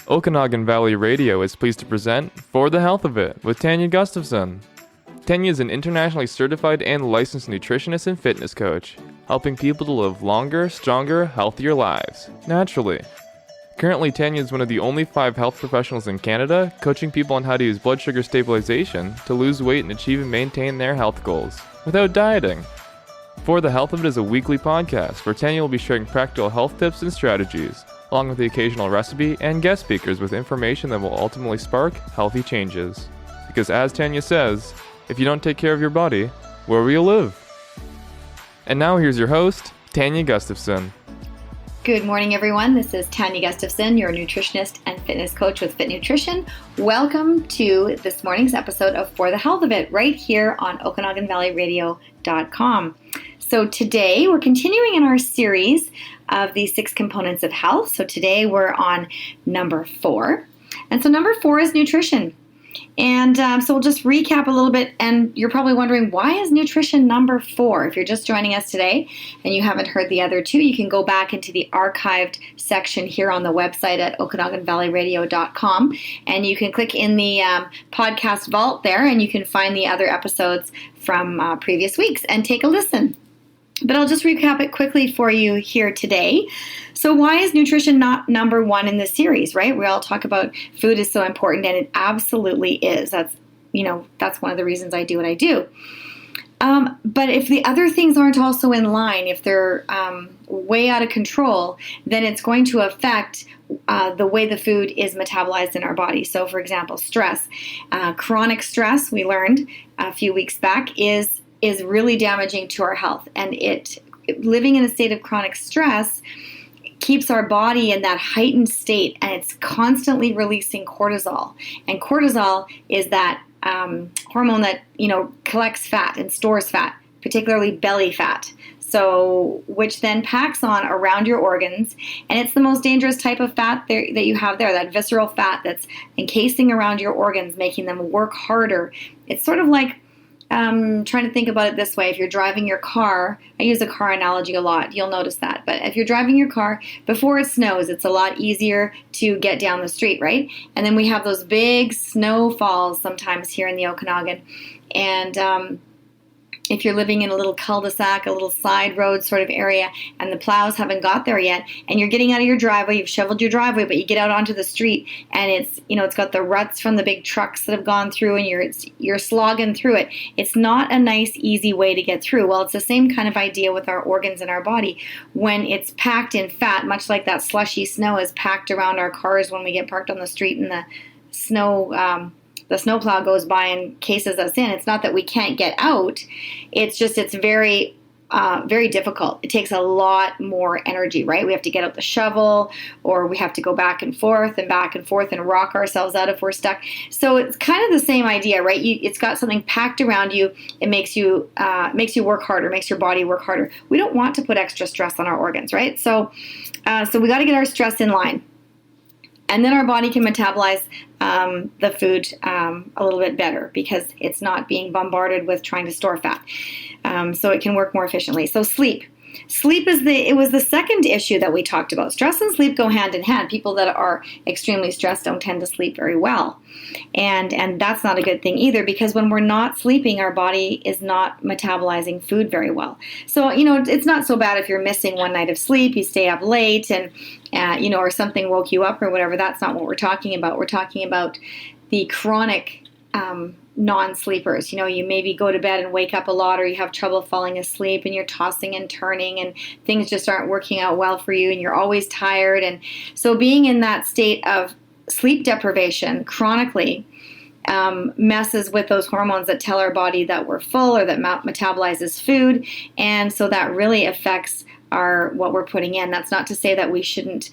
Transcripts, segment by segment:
Okanagan Valley Radio is pleased to present For the Health of It with Tania Gustafson. Tania is an internationally certified and licensed nutritionist and fitness coach, helping people to live longer, stronger, healthier lives, naturally. Currently, Tania is one of the only 5 health professionals in Canada coaching people on how to use blood sugar stabilization to lose weight and achieve and maintain their health goals without dieting. For the Health of It is a weekly podcast where Tania will be sharing practical health tips and strategies, along with the occasional recipe and guest speakers with information that will ultimately spark healthy changes. Because as Tania says, if you don't take care of your body, where will you live? And now here's your host, Tania Gustafson. Good morning, everyone. This is Tania Gustafson, your nutritionist and fitness coach with Fit Nutrition. Welcome to this morning's episode of For the Health of It, right here on OkanaganValleyRadio.com. So today we're continuing in our series of the 6 components of health. So today we're on number 4. And so number 4 is nutrition. And so we'll just recap a little bit. And you're probably wondering, why is nutrition number 4? If you're just joining us today and you haven't heard the other 2, you can go back into the archived section here on the website at OkanaganValleyRadio.com. And you can click in the podcast vault there and you can find the other episodes from previous weeks and take a listen. But I'll just recap it quickly for you here today. So why is nutrition not number 1 in this series, right? We all talk about food is so important, and it absolutely is. That's one of the reasons I do what I do. But if the other things aren't also in line, if they're way out of control, then it's going to affect the way the food is metabolized in our body. So for example, stress. Chronic stress, we learned a few weeks back, is really damaging to our health. And living in a state of chronic stress keeps our body in that heightened state, and it's constantly releasing cortisol. And cortisol is that hormone that collects fat and stores fat, particularly belly fat. So, which then packs on around your organs, and it's the most dangerous type of fat that you have there, that visceral fat that's encasing around your organs, making them work harder. It's sort of like trying to think about it this way. If you're driving your car, I use a car analogy a lot, you'll notice that. But if you're driving your car, before it snows, it's a lot easier to get down the street, right? And then we have those big snowfalls sometimes here in the Okanagan. And if you're living in a little cul-de-sac, a little side road sort of area, and the plows haven't got there yet, and you're getting out of your driveway, you've shoveled your driveway, but you get out onto the street, and it's got the ruts from the big trucks that have gone through, and you're slogging through it. It's not a nice, easy way to get through. Well, it's the same kind of idea with our organs in our body. When it's packed in fat, much like that slushy snow is packed around our cars when we get parked on the street and the snowplow goes by and cases us in. It's not that we can't get out. It's just it's very, very difficult. It takes a lot more energy, right? We have to get out the shovel, or we have to go back and forth and rock ourselves out if we're stuck. So it's kind of the same idea, right? It's got something packed around you. It makes you work harder, makes your body work harder. We don't want to put extra stress on our organs, right? So we got to get our stress in line. And then our body can metabolize the food a little bit better because it's not being bombarded with trying to store fat. So it can work more efficiently. So sleep. Sleep was the second issue that we talked about. Stress and sleep go hand in hand. People that are extremely stressed don't tend to sleep very well. And that's not a good thing either, because when we're not sleeping, our body is not metabolizing food very well. So, it's not so bad if you're missing one night of sleep, you stay up late and, or something woke you up or whatever. That's not what we're talking about. We're talking about the chronic non-sleepers. You maybe go to bed and wake up a lot, or you have trouble falling asleep and you're tossing and turning and things just aren't working out well for you and you're always tired. And so being in that state of sleep deprivation chronically messes with those hormones that tell our body that we're full or that metabolizes food. And so that really affects what we're putting in. That's not to say that we shouldn't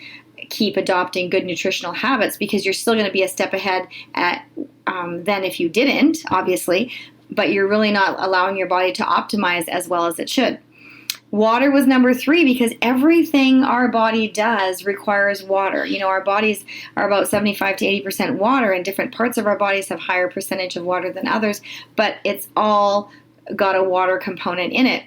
keep adopting good nutritional habits, because you're still going to be a step ahead than if you didn't, obviously, but you're really not allowing your body to optimize as well as it should. Water was number 3, because everything our body does requires water. Our bodies are about 75 to 80% water, and different parts of our bodies have higher percentage of water than others, but it's all got a water component in it.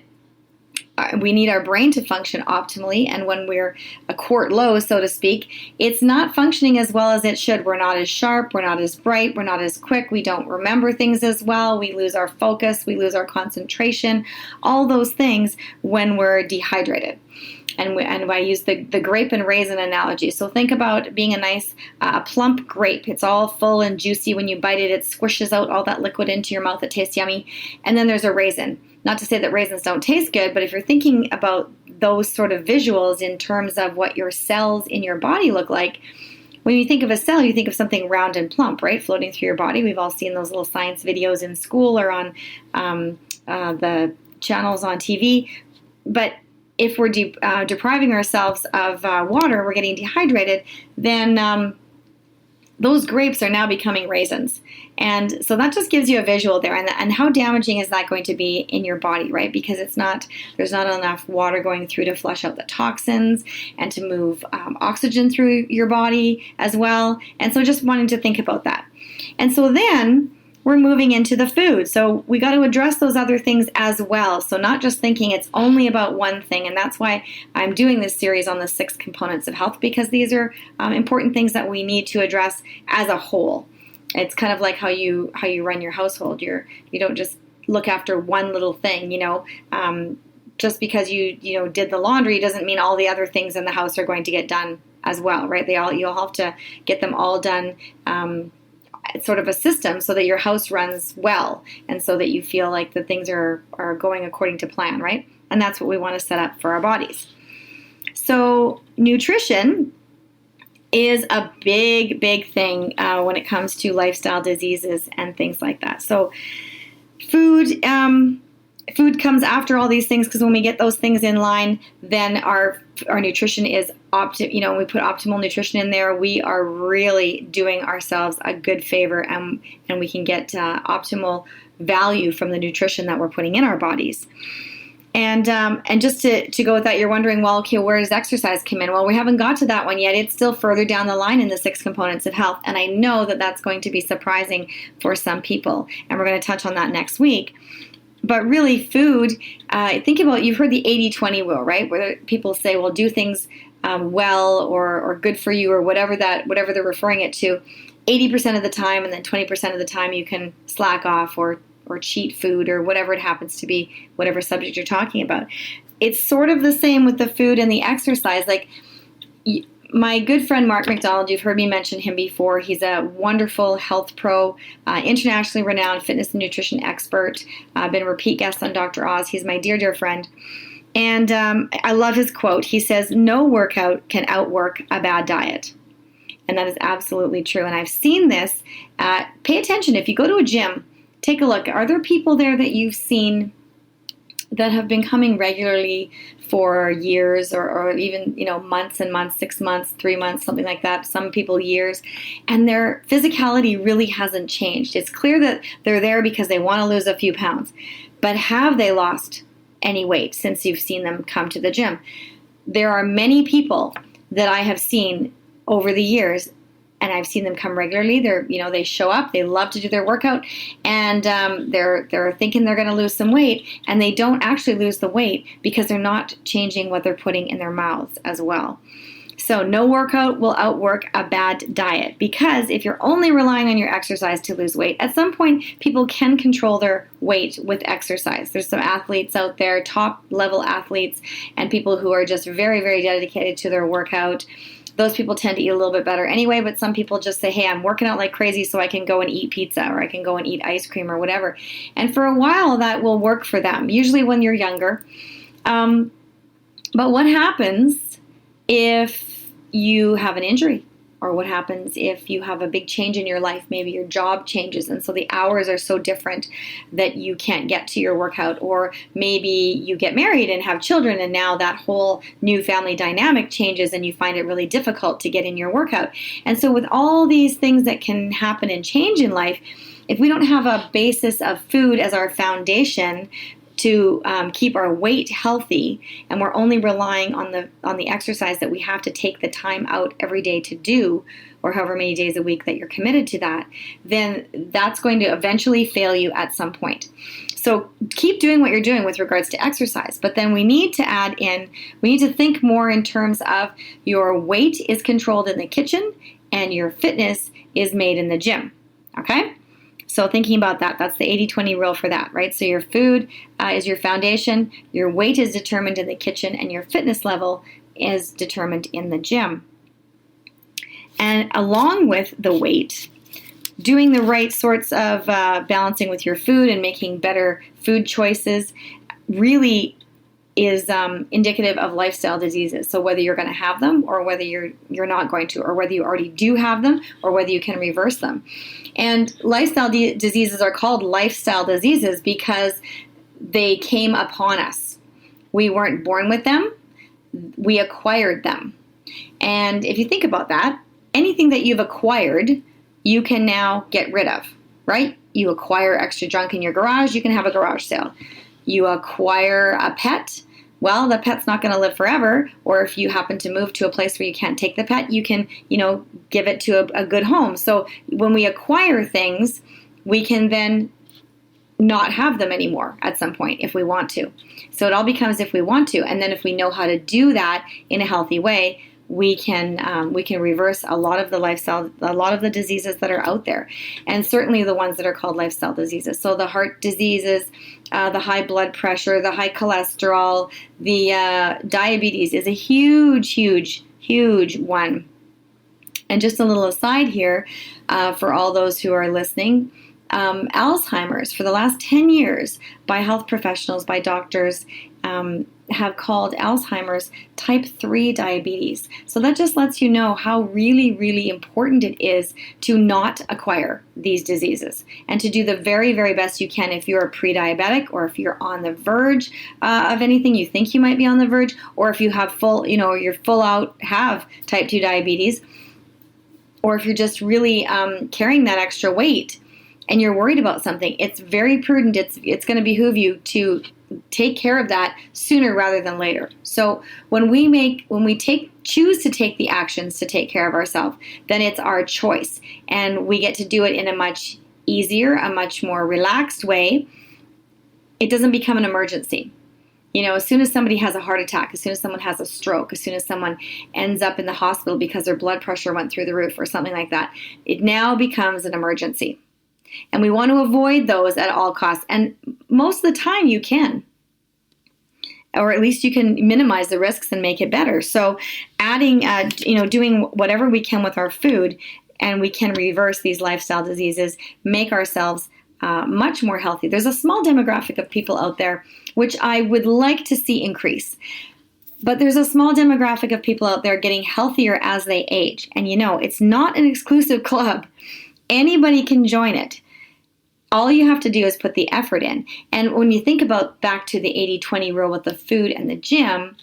we need our brain to function optimally. And when we're a quart low, so to speak, it's not functioning as well as it should. We're not as sharp. We're not as bright. We're not as quick. We don't remember things as well. We lose our focus. We lose our concentration. All those things when we're dehydrated. And I use the grape and raisin analogy. So think about being a nice plump grape. It's all full and juicy. When you bite it, it squishes out all that liquid into your mouth. It tastes yummy. And then there's a raisin. Not to say that raisins don't taste good, but if you're thinking about those sort of visuals in terms of what your cells in your body look like, when you think of a cell, you think of something round and plump, right, floating through your body. We've all seen those little science videos in school or on the channels on TV. But if we're depriving ourselves of water, we're getting dehydrated, then those grapes are now becoming raisins. And so that just gives you a visual there. And how damaging is that going to be in your body, right? Because there's not enough water going through to flush out the toxins and to move oxygen through your body as well. And so just wanting to think about that. And so then we're moving into the food. So we got to address those other things as well. So not just thinking it's only about one thing. And that's why I'm doing this series on the 6 components of health, because these are important things that we need to address as a whole. It's kind of like how you run your household. You don't just look after one little thing, just because you did the laundry doesn't mean all the other things in the house are going to get done as well, right? You'll have to get them all done. It's sort of a system so that your house runs well and so that you feel like the things are going according to plan, right? And that's what we want to set up for our bodies. So nutrition is a big, big thing when it comes to lifestyle diseases and things like that. So food comes after all these things, because when we get those things in line, then our nutrition is we put optimal nutrition in there, we are really doing ourselves a good favor, and we can get optimal value from the nutrition that we're putting in our bodies. And just to go with that, you're wondering, well, okay, where does exercise come in? Well, we haven't got to that one yet. It's still further down the line in the 6 components of health. And I know that that's going to be surprising for some people. And we're going to touch on that next week. But really, food, think about, you've heard the 80-20 rule, right? Where people say, well, do things well or good for you or whatever they're referring it to 80% of the time, and then 20% of the time you can slack off or cheat food or whatever it happens to be, whatever subject you're talking about. It's sort of the same with the food and the exercise. Like my good friend Mark McDonald, you've heard me mention him before. He's a wonderful health pro, internationally renowned fitness and nutrition expert. Been a repeat guest on Dr. Oz. He's my dear, dear friend. And I love his quote. He says, "No workout can outwork a bad diet." And that is absolutely true. And I've seen this. Pay attention. If you go to a gym, take a look. Are there people there that you've seen that have been coming regularly for years or even, months and months, 6 months, 3 months, something like that, some people years, and their physicality really hasn't changed? It's clear that they're there because they want to lose a few pounds, but have they lost any weight since you've seen them come to the gym? There are many people that I have seen over the years, and I've seen them come regularly. They show up, they love to do their workout, and they're thinking they're going to lose some weight, and they don't actually lose the weight because they're not changing what they're putting in their mouths as well. So no workout will outwork a bad diet, because if you're only relying on your exercise to lose weight, at some point people can control their weight with exercise. There's some athletes out there, top level athletes, and people who are just very, very dedicated to their workout. Those people tend to eat a little bit better anyway, but some people just say, hey, I'm working out like crazy so I can go and eat pizza, or I can go and eat ice cream or whatever. And for a while, that will work for them, usually when you're younger. But what happens if you have an injury? Or what happens if you have a big change in your life? Maybe your job changes, and so the hours are so different that you can't get to your workout. Or maybe you get married and have children, and now that whole new family dynamic changes, and you find it really difficult to get in your workout. And so with all these things that can happen and change in life, if we don't have a basis of food as our foundation, to keep our weight healthy, and we're only relying on the exercise that we have to take the time out every day to do, or however many days a week that you're committed to that, then that's going to eventually fail you at some point. So keep doing what you're doing with regards to exercise, but then we need to think more in terms of your weight is controlled in the kitchen and your fitness is made in the gym. Okay? So thinking about that, that's the 80-20 rule for that, right? So your food is your foundation, your weight is determined in the kitchen, and your fitness level is determined in the gym. And along with the weight, doing the right sorts of balancing with your food and making better food choices really is indicative of lifestyle diseases. So whether you're going to have them or whether you're not going to, or whether you already do have them or whether you can reverse them. And lifestyle diseases are called lifestyle diseases because they came upon us. We weren't born with them. We acquired them. And if you think about that, anything that you've acquired, you can now get rid of, right? You acquire extra junk in your garage, you can have a garage sale. You acquire a pet, well, the pet's not going to live forever. Or if you happen to move to a place where you can't take the pet, you can, give it to a good home. So when we acquire things, we can then not have them anymore at some point if we want to. So it all becomes if we want to. And then if we know how to do that in a healthy way, we can reverse a lot of the diseases that are out there, and certainly the ones that are called lifestyle diseases. So the heart diseases, the high blood pressure, the high cholesterol, the diabetes is a huge one. And just a little aside here, for all those who are listening, Alzheimer's for the last 10 years by health professionals, by doctors, have called Alzheimer's type 3 diabetes. So that just lets you know how really important it is to not acquire these diseases and to do the very, very best you can if you're a pre-diabetic, or if you're on the verge of anything, you think you might be on the verge, or if you have you're full out have type 2 diabetes, or if you're just really carrying that extra weight and you're worried about something. It's very prudent. It's going to behoove you to take care of that sooner rather than later. So when we choose to take the actions to take care of ourselves, then it's our choice, and we get to do it in a much easier, a much more relaxed way. It doesn't become an emergency. As soon as somebody has a heart attack, as soon as someone has a stroke, as soon as someone ends up in the hospital because their blood pressure went through the roof or something like that, it now becomes an emergency. And we want to avoid those at all costs. And most of the time you can. Or at least you can minimize the risks and make it better. So adding, doing whatever we can with our food, and we can reverse these lifestyle diseases, make ourselves much more healthy. There's a small demographic of people out there which I would like to see increase. But there's a small demographic of people out there getting healthier as they age. And it's not an exclusive club. Anybody can join it. All you have to do is put the effort in. And when you think about back to the 80-20 rule with the food and the gym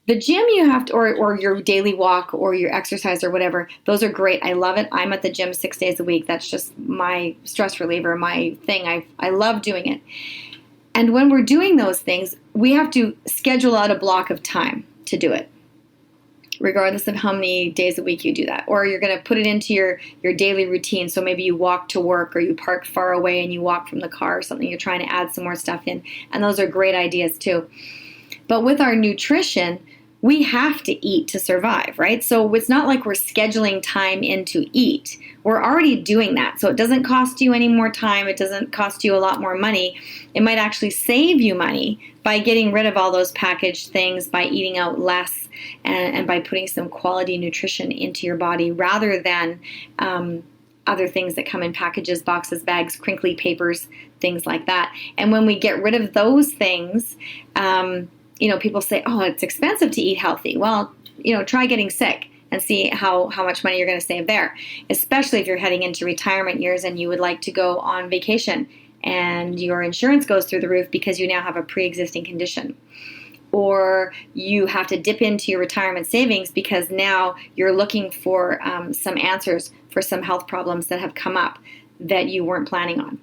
you have to, or your daily walk or your exercise or whatever, those are great. I love it. I'm at the gym 6 days a week. That's just my stress reliever, my thing. I love doing it. And when we're doing those things, we have to schedule out a block of time to do it, regardless of how many days a week you do that. Or you're going to put it into your daily routine. So maybe you walk to work, or you park far away and you walk from the car or something. You're trying to add some more stuff in. And those are great ideas too. But with our nutrition, we have to eat to survive, right? So it's not like we're scheduling time in to eat. We're already doing that. So it doesn't cost you any more time. It doesn't cost you a lot more money. It might actually save you money by getting rid of all those packaged things, by eating out less, and by putting some quality nutrition into your body rather than other things that come in packages, boxes, bags, crinkly papers, things like that. And when we get rid of those things, people say, oh, it's expensive to eat healthy. Well, try getting sick and see how much money you're going to save there, especially if you're heading into retirement years and you would like to go on vacation and your insurance goes through the roof because you now have a pre-existing condition. Or you have to dip into your retirement savings because now you're looking for some answers for some health problems that have come up that you weren't planning on.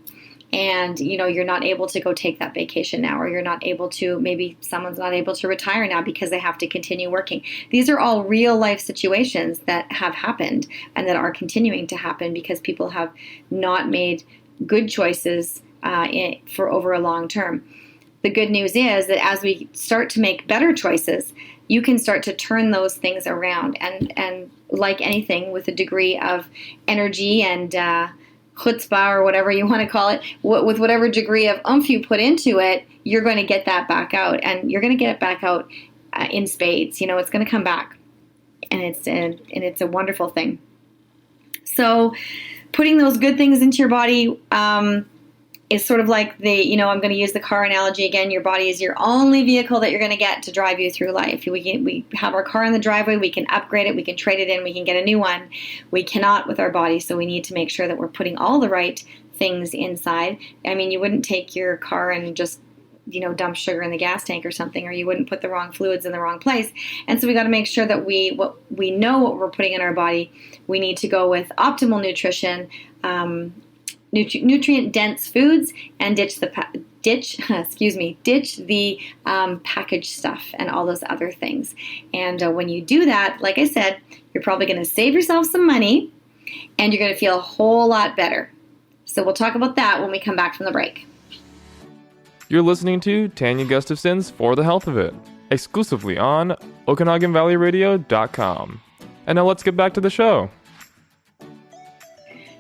and you're not able to go take that vacation now, or you're not able to, maybe someone's not able to retire now because they have to continue working. These are all real life situations that have happened and that are continuing to happen because people have not made good choices for over a long term. The good news is that as we start to make better choices, you can start to turn those things around, and like anything, with a degree of energy and chutzpah, or whatever you want to call it, with whatever degree of oomph you put into it, you're going to get that back out, and you're going to get it back out in spades. It's going to come back, and it's a wonderful thing. So putting those good things into your body is sort of like I'm going to use the car analogy again. Your body is your only vehicle that you're going to get to drive you through life. We have our car in the driveway. We can upgrade it. We can trade it in. We can get a new one. We cannot with our body, so we need to make sure that we're putting all the right things inside. I mean, you wouldn't take your car and just dump sugar in the gas tank or something, or you wouldn't put the wrong fluids in the wrong place. And so we got to make sure that we know what we're putting in our body. We need to go with optimal nutrition, nutrient-dense foods, and ditch the packaged stuff and all those other things. And when you do that, like I said, you're probably going to save yourself some money, and you're going to feel a whole lot better. So we'll talk about that when we come back from the break. You're listening to Tania Gustafson's For the Health of It, exclusively on OkanaganValleyRadio.com. And now let's get back to the show.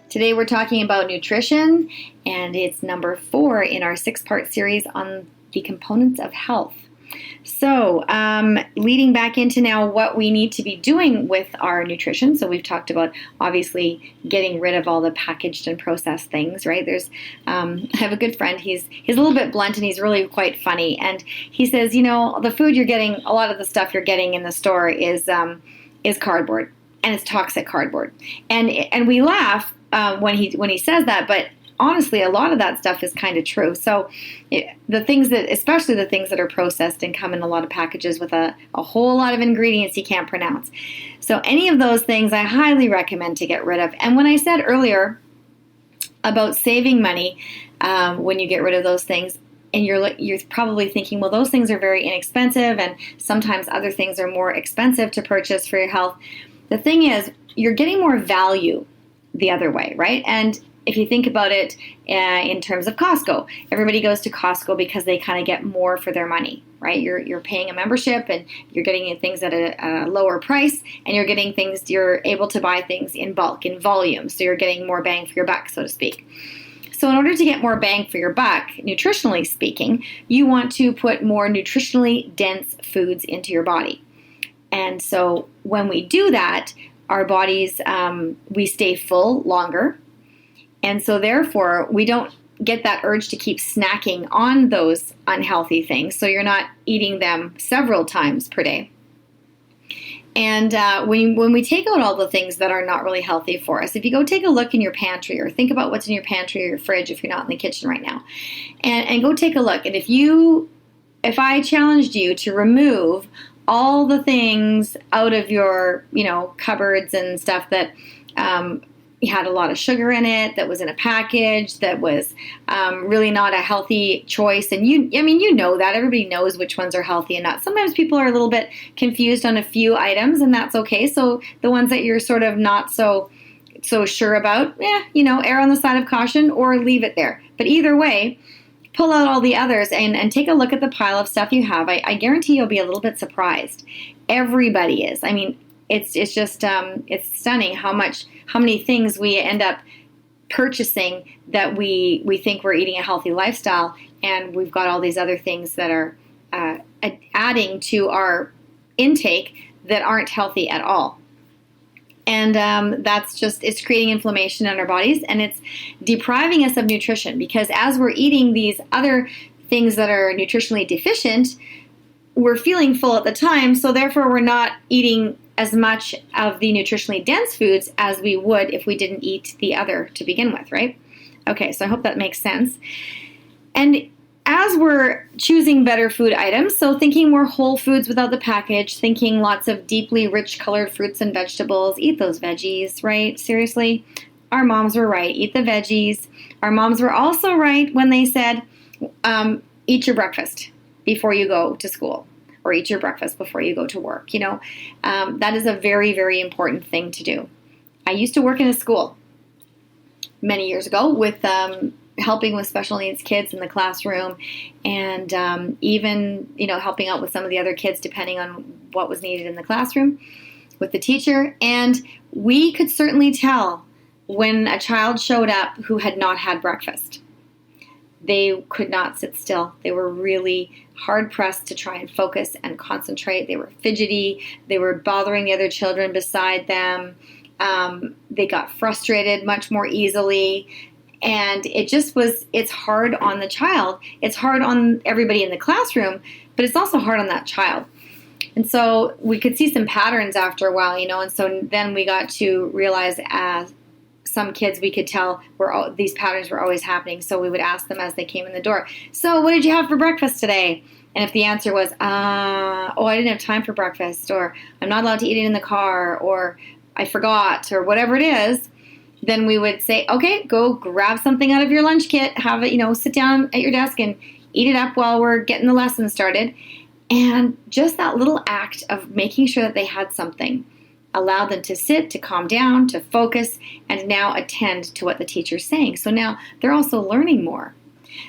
Today we're talking about nutrition, and it's number 4 in our 6-part series on the components of health. So, leading back into now what we need to be doing with our nutrition. So we've talked about obviously getting rid of all the packaged and processed things, right? I have a good friend. He's a little bit blunt, and he's really quite funny. And he says, the food you're getting, a lot of the stuff you're getting in the store is cardboard, and it's toxic cardboard. And we laugh when he says that, but honestly, a lot of that stuff is kind of true. So especially the things that are processed and come in a lot of packages with a whole lot of ingredients you can't pronounce. So any of those things I highly recommend to get rid of. And when I said earlier about saving money when you get rid of those things, and you're probably thinking, well, those things are very inexpensive, and sometimes other things are more expensive to purchase for your health. The thing is, you're getting more value the other way, right? And if you think about it in terms of Costco, everybody goes to Costco because they kind of get more for their money, right? You're paying a membership, and you're getting things at a lower price, and you're able to buy things in bulk, in volume, so you're getting more bang for your buck, so to speak. So in order to get more bang for your buck, nutritionally speaking, you want to put more nutritionally dense foods into your body. And so when we do that, our bodies, we stay full longer. And so therefore, we don't get that urge to keep snacking on those unhealthy things. So you're not eating them several times per day. And when we take out all the things that are not really healthy for us, if you go take a look in your pantry, or think about what's in your pantry or your fridge if you're not in the kitchen right now, and go take a look. And if I challenged you to remove all the things out of your, cupboards and stuff that had a lot of sugar in it, that was in a package, that was really not a healthy choice. And you know that. Everybody knows which ones are healthy and not. Sometimes people are a little bit confused on a few items, and that's okay. So the ones that you're sort of not so sure about, err on the side of caution, or leave it there. But either way, pull out all the others and take a look at the pile of stuff you have. I guarantee you'll be a little bit surprised. Everybody is. I mean, it's just it's stunning how many things we end up purchasing that we think we're eating a healthy lifestyle, and we've got all these other things that are adding to our intake that aren't healthy at all. And it's creating inflammation in our bodies, and it's depriving us of nutrition, because as we're eating these other things that are nutritionally deficient, we're feeling full at the time, so therefore we're not eating as much of the nutritionally dense foods as we would if we didn't eat the other to begin with, right? Okay, so I hope that makes sense. And as we're choosing better food items, so thinking more whole foods without the package, thinking lots of deeply rich colored fruits and vegetables, eat those veggies, right? Seriously, our moms were right. Eat the veggies. Our moms were also right when they said, eat your breakfast before you go to school, or eat your breakfast before you go to work. That is a very, very important thing to do. I used to work in a school many years ago with helping with special needs kids in the classroom, and even helping out with some of the other kids depending on what was needed in the classroom with the teacher. And we could certainly tell when a child showed up who had not had breakfast. They could not sit still. They were really hard pressed to try and focus and concentrate. They were fidgety. They were bothering the other children beside them. They got frustrated much more easily. And it's hard on the child. It's hard on everybody in the classroom, but it's also hard on that child. And so we could see some patterns after a while, and so then we got to realize as some kids we could tell these patterns were always happening. So we would ask them as they came in the door, so what did you have for breakfast today? And if the answer was, I didn't have time for breakfast, or I'm not allowed to eat it in the car, or I forgot, or whatever it is, then we would say, okay, go grab something out of your lunch kit, have it, sit down at your desk and eat it up while we're getting the lesson started. And just that little act of making sure that they had something allowed them to sit, to calm down, to focus, and now attend to what the teacher's saying. So now they're also learning more.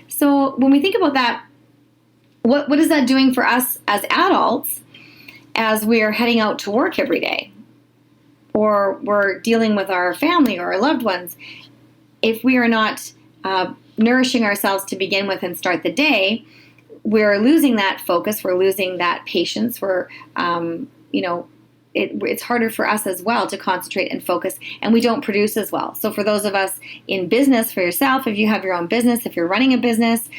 So when we think about that, what is that doing for us as adults as we're heading out to work every day? Or we're dealing with our family or our loved ones? If we are not nourishing ourselves to begin with and start the day, we're losing that focus, we're losing that patience, it's harder for us as well to concentrate and focus, and we don't produce as well. So for those of us in business, for yourself, if you have your own business, if you're running a business,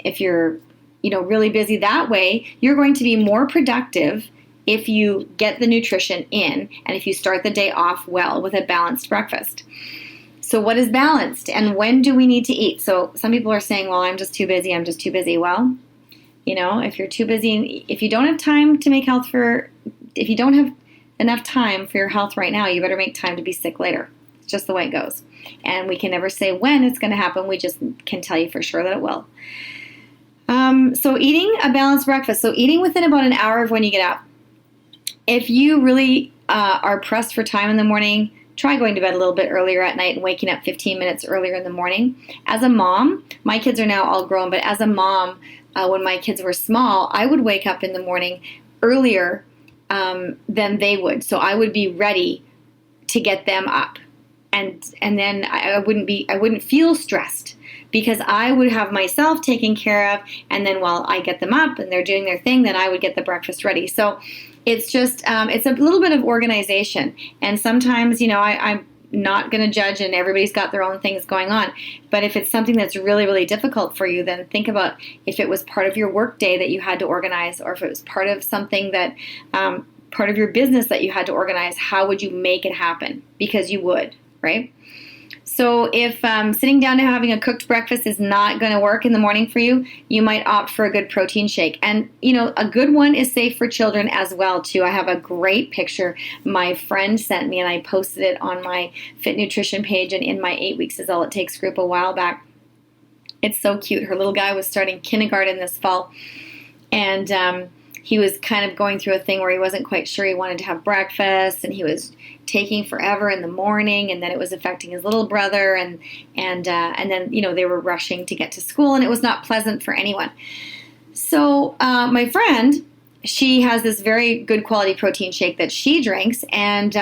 if you're really busy that way, you're going to be more productive if you get the nutrition in and if you start the day off well with a balanced breakfast. So what is balanced, and when do we need to eat? So some people are saying, well, I'm just too busy. Well, if you're too busy, if you don't have time to make if you don't have enough time for your health right now, you better make time to be sick later. It's just the way it goes. And we can never say when it's going to happen. We just can tell you for sure that it will. So eating a balanced breakfast. So eating within about an hour of when you get up. If you really are pressed for time in the morning, try going to bed a little bit earlier at night and waking up 15 minutes earlier in the morning. As a mom, my kids are now all grown, but as a mom, when my kids were small, I would wake up in the morning earlier than they would. So I would be ready to get them up. And then I wouldn't feel stressed because I would have myself taken care of. And then while I get them up and they're doing their thing, then I would get the breakfast ready. So it's just, it's a little bit of organization. And sometimes, I'm not going to judge, and everybody's got their own things going on. But if it's something that's really, really difficult for you, then think about if it was part of your work day that you had to organize, or if it was part of something that, part of your business that you had to organize, how would you make it happen? Because you would, right? So if sitting down to having a cooked breakfast is not going to work in the morning for you, you might opt for a good protein shake. And, a good one is safe for children as well, too. I have a great picture my friend sent me, and I posted it on my Fit Nutrition page and in my 8 Weeks Is All It Takes group a while back. It's so cute. Her little guy was starting kindergarten this fall, and he was kind of going through a thing where he wasn't quite sure he wanted to have breakfast, and he was taking forever in the morning, and then it was affecting his little brother, and then they were rushing to get to school, and it was not pleasant for anyone. So my friend, she has this very good quality protein shake that she drinks, and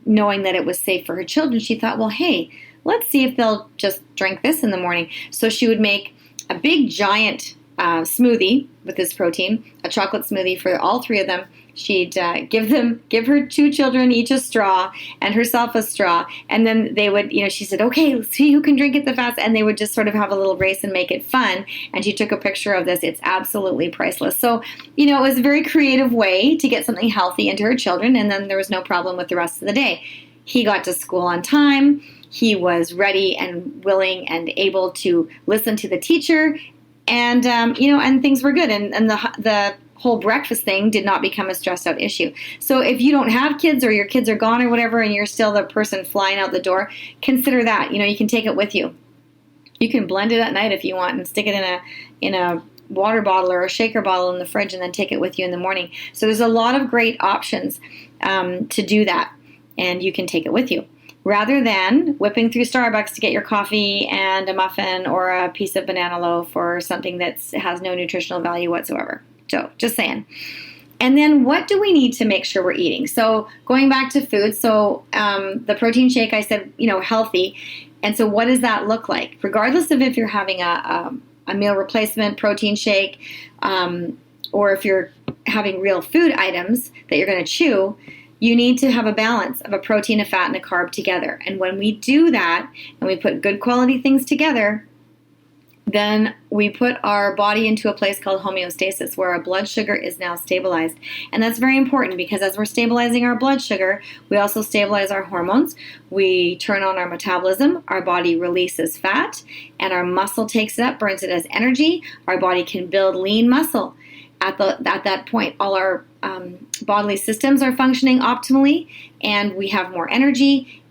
knowing that it was safe for her children, she thought, well, hey, let's see if they'll just drink this in the morning. So she would make a big giant smoothie with this protein, a chocolate smoothie for all three of them. She'd give her two children each a straw and herself a straw, and then they would, she said, okay, let's see who can drink it the fastest, and they would just sort of have a little race and make it fun. And she took a picture of this. It's absolutely priceless. So, it was a very creative way to get something healthy into her children, and then there was no problem with the rest of the day. He got to school on time. He was ready and willing and able to listen to the teacher. And, and things were good. And the whole breakfast thing did not become a stressed out issue. So if you don't have kids or your kids are gone or whatever and you're still the person flying out the door, consider that. You can take it with you. You can blend it at night if you want and stick it in a water bottle or a shaker bottle in the fridge and then take it with you in the morning. So there's a lot of great options to do that, and you can take it with you rather than whipping through Starbucks to get your coffee and a muffin or a piece of banana loaf or something that has no nutritional value whatsoever. So just saying. And then what do we need to make sure we're eating? So going back to food, so the protein shake, I said, healthy. And so what does that look like? Regardless of if you're having a meal replacement protein shake, or if you're having real food items that you're going to chew, you need to have a balance of a protein, a fat, and a carb together. And when we do that, and we put good quality things together, then we put our body into a place called homeostasis, where our blood sugar is now stabilized. And that's very important because as we're stabilizing our blood sugar, we also stabilize our hormones. We turn on our metabolism, our body releases fat, and our muscle takes it up, burns it as energy. Our body can build lean muscle. At that point, all our bodily systems are functioning optimally, and we have more energy.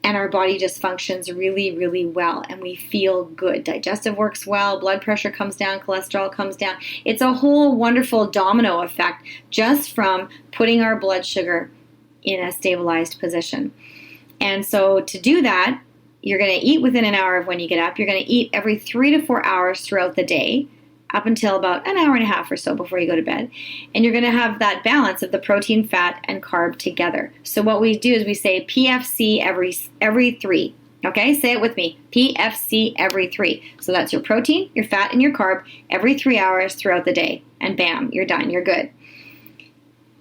And our body just functions really, really well, and we feel good. Digestive works well, blood pressure comes down, cholesterol comes down. It's a whole wonderful domino effect just from putting our blood sugar in a stabilized position. And so to do that, you're going to eat within an hour of when you get up. You're going to eat every 3 to 4 hours throughout the day, up until about an hour and a half or so before you go to bed. And you're going to have that balance of the protein, fat, and carb together. So what we do is we say PFC every 3. Okay, say it with me. PFC every 3. So that's your protein, your fat, and your carb every 3 hours throughout the day. And bam, you're done. You're good.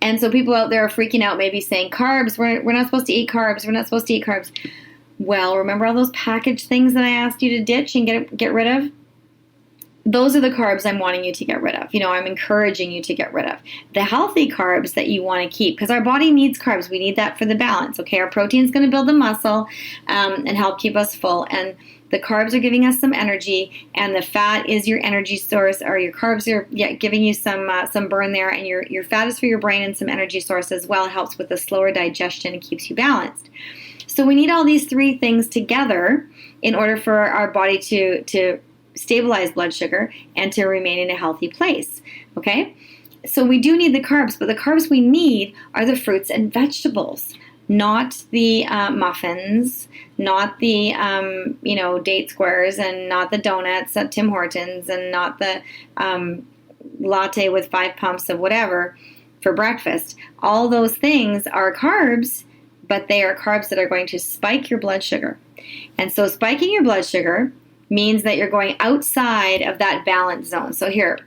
And so people out there are freaking out, maybe saying, carbs, we're not supposed to eat carbs. We're not supposed to eat carbs. Well, remember all those packaged things that I asked you to ditch and get rid of? Those are the carbs I'm wanting you to get rid of. I'm encouraging you to get rid of. The healthy carbs that you want to keep, because our body needs carbs. We need that for the balance, okay? Our protein is going to build the muscle and help keep us full. And the carbs are giving us some energy, and the fat is your energy source, or your carbs are giving you some burn there, and your fat is for your brain and some energy source as well. It helps with the slower digestion and keeps you balanced. So we need all these 3 things together in order for our body to stabilize blood sugar and to remain in a healthy place, okay? So we do need the carbs, but the carbs we need are the fruits and vegetables, not the muffins, not the, date squares, and not the donuts at Tim Hortons, and not the latte with 5 pumps of whatever for breakfast. All those things are carbs, but they are carbs that are going to spike your blood sugar. And so spiking your blood sugar means that you're going outside of that balance zone. So here,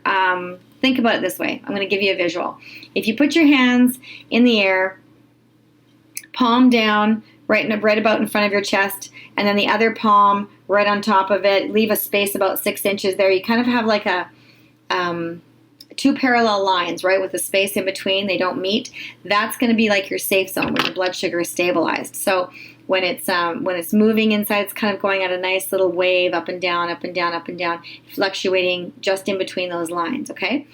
think about it this way. I'm going to give you a visual. If you put your hands in the air, palm down, right about in front of your chest, and then the other palm right on top of it, leave a space about 6 inches there. You kind of have like a 2 parallel lines, right, with a space in between. They don't meet. That's going to be like your safe zone where your blood sugar is stabilized. So when it's moving inside, it's kind of going at a nice little wave up and down, up and down, up and down, fluctuating just in between those lines, okay?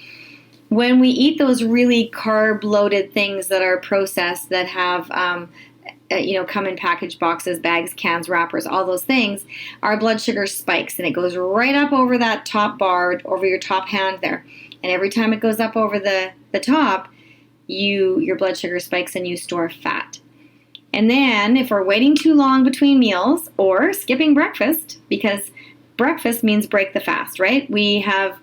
When we eat those really carb-loaded things that are processed, that have, come in packaged boxes, bags, cans, wrappers, all those things, our blood sugar spikes, and it goes right up over that top bar, over your top hand there. And every time it goes up over the top, your blood sugar spikes and you store fat. And then if we're waiting too long between meals or skipping breakfast, because breakfast means break the fast, right? We have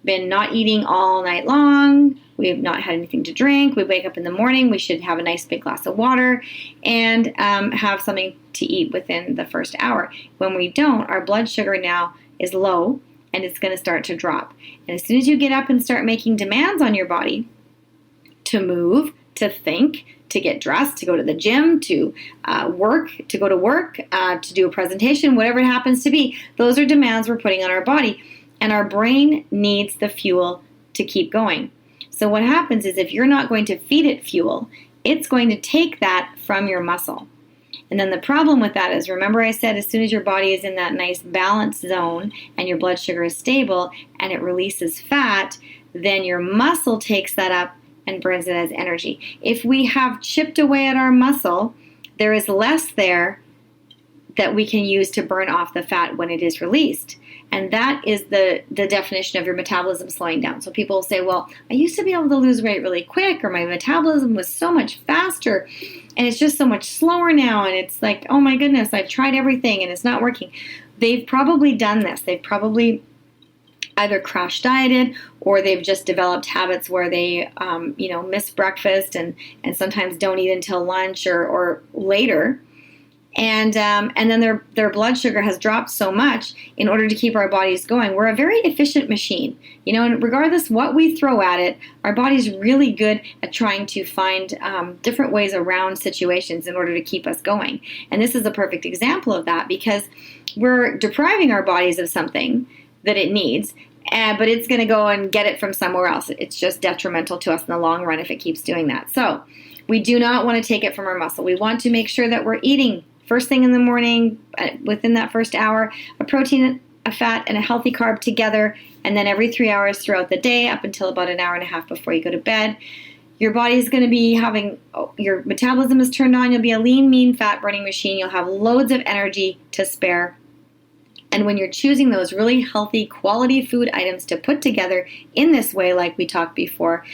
been not eating all night long. We have not had anything to drink. We wake up in the morning. We should have a nice big glass of water and have something to eat within the first hour. When we don't, our blood sugar now is low and it's going to start to drop. And as soon as you get up and start making demands on your body to move, to think, to get dressed, to go to the gym, to work, to go to work, to do a presentation, whatever it happens to be, those are demands we're putting on our body. And our brain needs the fuel to keep going. So what happens is if you're not going to feed it fuel, it's going to take that from your muscle. And then the problem with that is, remember I said as soon as your body is in that nice balance zone and your blood sugar is stable and it releases fat, then your muscle takes that up and burns it as energy. If we have chipped away at our muscle, there is less there that we can use to burn off the fat when it is released. And that is the definition of your metabolism slowing down. So people will say, well, I used to be able to lose weight really quick, or my metabolism was so much faster, and it's just so much slower now. And it's like, oh my goodness, I've tried everything and it's not working. They've probably done this. They've probably either crash dieted, or they've just developed habits where they, miss breakfast and sometimes don't eat until lunch or later. And then their blood sugar has dropped so much in order to keep our bodies going. We're a very efficient machine, and regardless what we throw at it, our body's really good at trying to find different ways around situations in order to keep us going. And this is a perfect example of that, because we're depriving our bodies of something that it needs, but it's going to go and get it from somewhere else. It's just detrimental to us in the long run if it keeps doing that. So we do not want to take it from our muscle. We want to make sure that we're eating first thing in the morning, within that first hour, a protein, a fat, and a healthy carb together, and then every 3 hours throughout the day up until about an hour and a half before you go to bed. Your body is going to be your metabolism is turned on. You'll be a lean, mean, fat-burning machine. You'll have loads of energy to spare. And when you're choosing those really healthy, quality food items to put together in this way, like we talked before,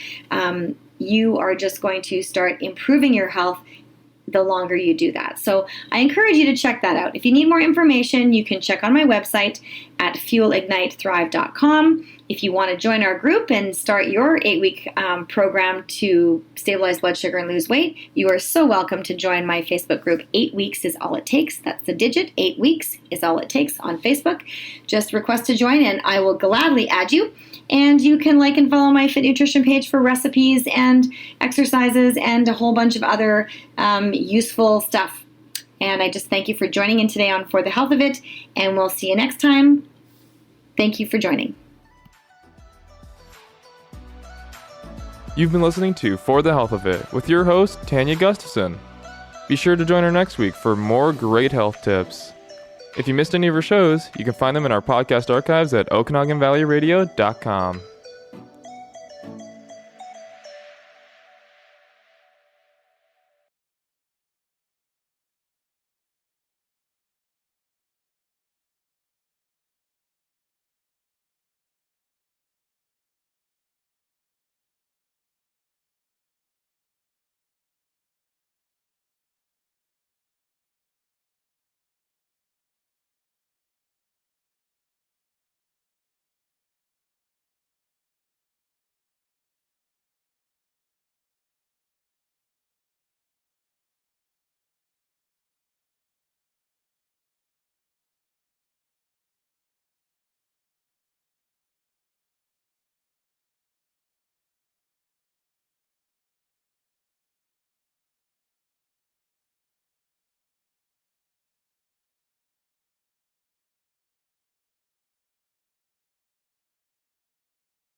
you are just going to start improving your health the longer you do that. So I encourage you to check that out. If you need more information, you can check on my website at fuelignitethrive.com. If you want to join our group and start your 8-week program to stabilize blood sugar and lose weight, you are so welcome to join my Facebook group. 8 weeks is all it takes. That's the digit. 8 weeks is all it takes on Facebook. Just request to join and I will gladly add you. And you can like and follow my Fit Nutrition page for recipes and exercises and a whole bunch of other useful stuff. And I just thank you for joining in today on For the Health of It, and we'll see you next time. Thank you for joining. You've been listening to For the Health of It with your host, Tania Gustafson. Be sure to join her next week for more great health tips. If you missed any of her shows, you can find them in our podcast archives at OkanaganValleyRadio.com.